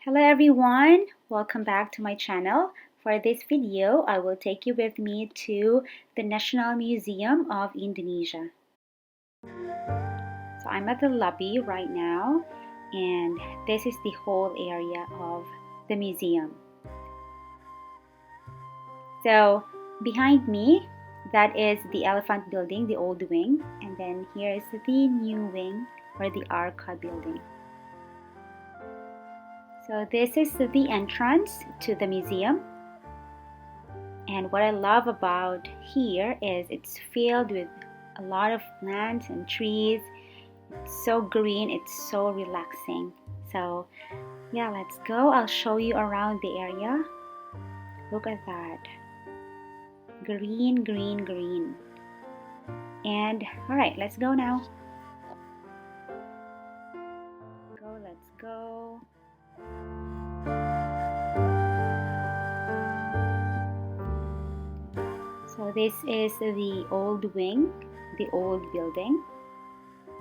Hello everyone, welcome back to my channel. For this video, I will take you with me to the National Museum of Indonesia. So I'm at the lobby right now, and this is the whole area of the museum. So behind me, that is the elephant building, the old wing, and then here is the new wing or the Arca building. So this is the entrance to the museum, and what I love about here is it's filled with a lot of plants and trees. It's so green, it's so relaxing. So yeah, let's go. I'll show you around the area. Look at that. Green, green, green. And alright, let's go now. Let's go. So this is the old wing, the old building.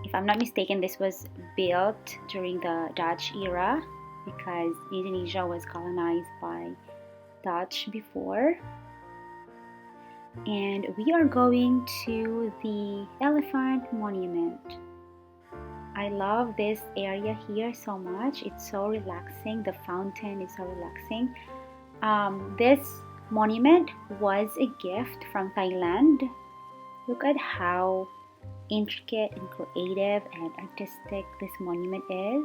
If I'm not mistaken, this was built during the Dutch era because Indonesia was colonized by Dutch before. And we are going to the elephant monument. I love this area here so much. It's so relaxing. The fountain is so relaxing. This monument was a gift from Thailand. Look at how intricate and creative and artistic this monument is.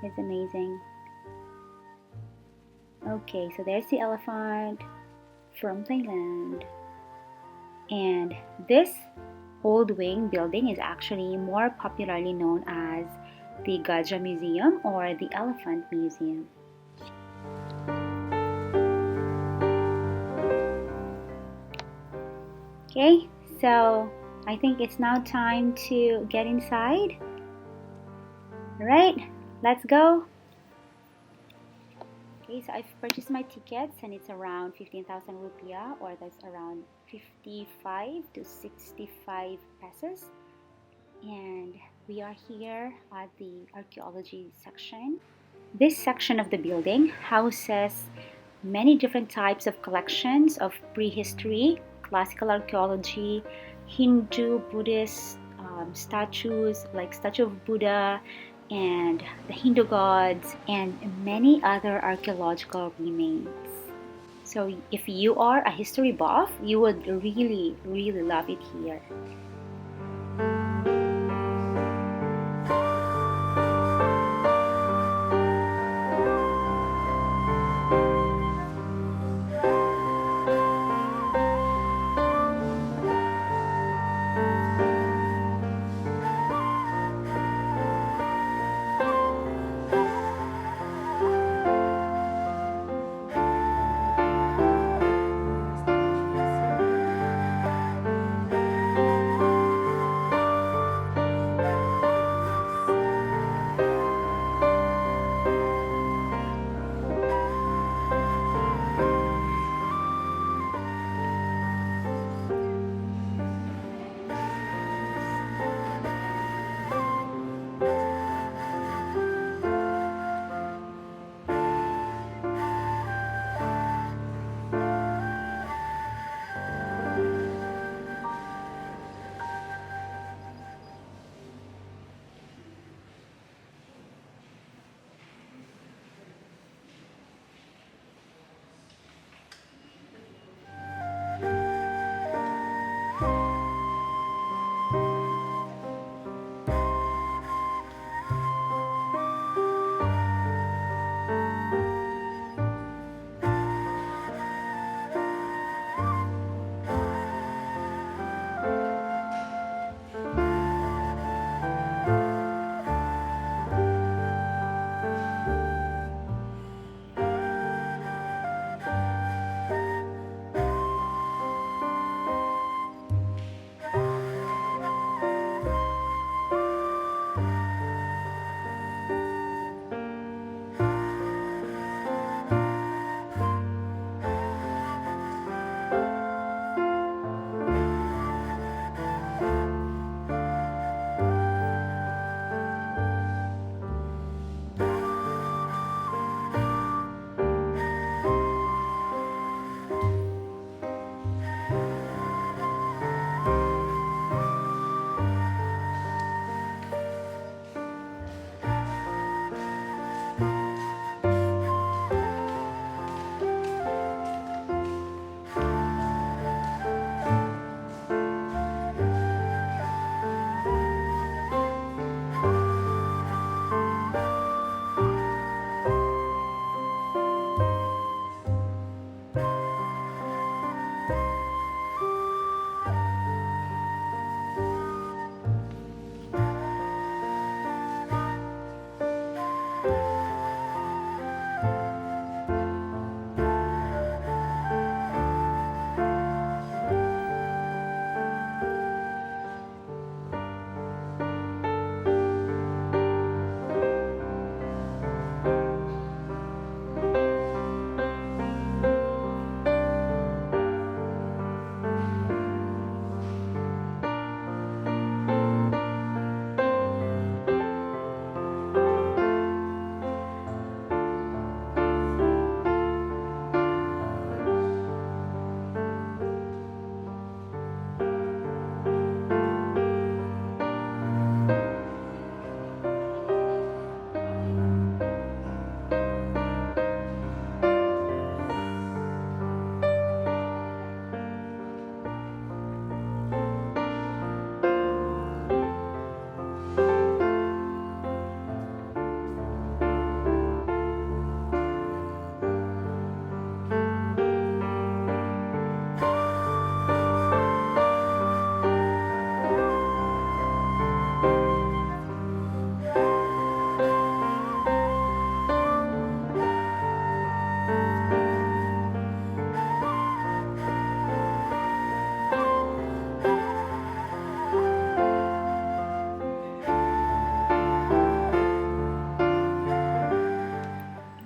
It's amazing. Okay, so there's the elephant from Thailand. And this old wing building is actually more popularly known as the Gajah Museum or the Elephant Museum. Okay, so I think it's now time to get inside. Alright, let's go. Okay, so I've purchased my tickets and it's around 15,000 rupiah, or that's around 55 to 65 pesos. And we are here at the archaeology section. This section of the building houses many different types of collections of prehistory, classical archaeology, Hindu, Buddhist statues like Statue of Buddha and the Hindu gods, and many other archaeological remains. So if you are a history buff, you would really love it here.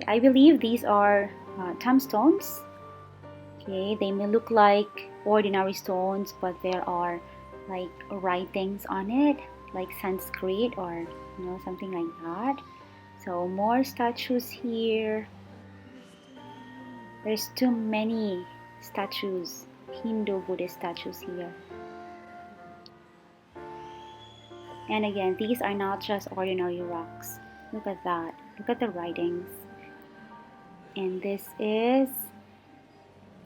I believe these are tombstones. Okay, they may look like ordinary stones, but there are like writings on it, like Sanskrit or something like that. So more statues here. There's too many statues, Hindu Buddhist statues here. And again, these are not just ordinary rocks. Look at that. Look at the writings. And this is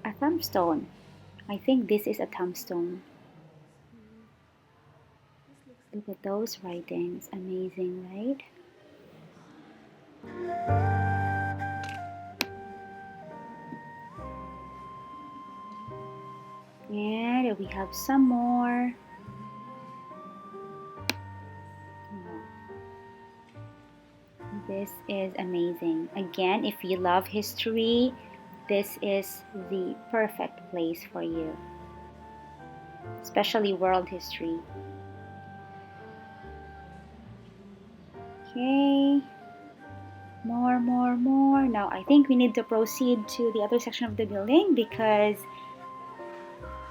a tombstone. I think this is a tombstone. Look at those writings. Amazing, right? And we have some more. This is amazing. Again, if you love history, this is the perfect place for you, especially world history. Okay, more. Now I think we need to proceed to the other section of the building because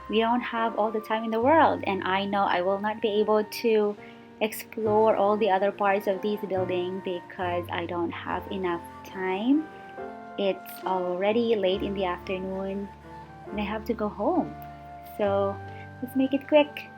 we don't have all the time in the world, and I know I will not be able to explore all the other parts of this building because I don't have enough time. It's already late in the afternoon and I have to go home. So let's make it quick.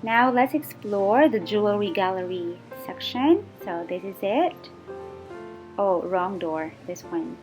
Now let's explore the jewelry gallery section. So this is it. Oh, wrong door, this one.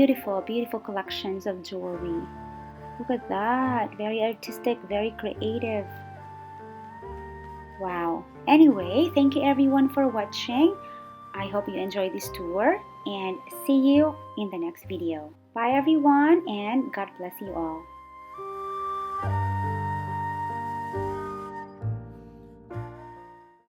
beautiful, beautiful collections of jewelry. Look at that. Very artistic, very creative. Wow. Anyway, thank you everyone for watching. I hope you enjoyed this tour and see you in the next video. Bye everyone and God bless you all.